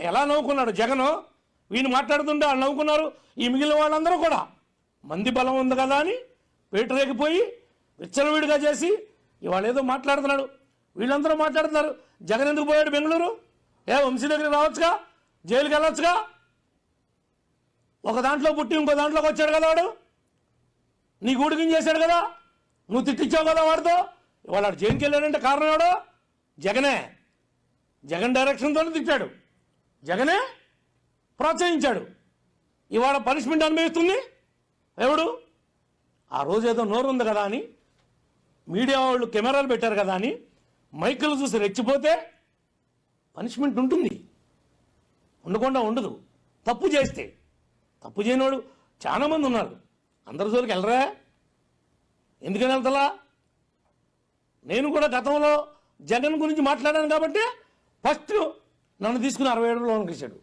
ఎలా నవ్వుకున్నాడు జగన్, వీళ్ళు మాట్లాడుతుంటే వాళ్ళు నవ్వుకున్నారు. ఈ మిగిలిన వాళ్ళందరూ కూడా మంది బలం ఉంది కదా అని పేటరేగిపోయి విచ్చలవిడిగా చేసి ఇవాళ ఏదో మాట్లాడుతున్నాడు. వీళ్ళందరూ మాట్లాడుతున్నారు. జగన్ ఎందుకు పోయాడు బెంగళూరు? వంశీ దగ్గరికి రావచ్చుగా, జైలుకి వెళ్ళొచ్చుగా. ఒక దాంట్లో పుట్టి ఇంకో దాంట్లోకి వచ్చాడు కదా వాడు. నీ గూడికిం చేశాడు కదా, నువ్వు తిట్టించావు కదా వాడితో. ఇవాళ జైలుకి వెళ్ళాడంటే కారణం ఎవడో? జగనే. జగన్ డైరెక్షన్తోనే తిట్టాడు, జగనే ప్రోత్సహించాడు. ఇవాళ పనిష్మెంట్ అనుభవిస్తుంది ఎవడు? ఆ రోజు ఏదో నోరు ఉంది కదా అని మీడియా వాళ్ళు కెమెరాలు పెట్టారు కదా అని మైకులు చూసి రెచ్చిపోతే పనిష్మెంట్ ఉంటుంది, ఉండకుండా ఉండదు. తప్పు చేస్తే. తప్పు చేయనివాడు చాలామంది ఉన్నారు. అందరి జోలికి వెళ్ళరా? ఎందుకని వెళ్తలా? నేను కూడా గతంలో జగన్ గురించి మాట్లాడాను కాబట్టి ఫస్ట్ నన్ను తీసుకుని 67 లోనికి ఇచ్చాడు.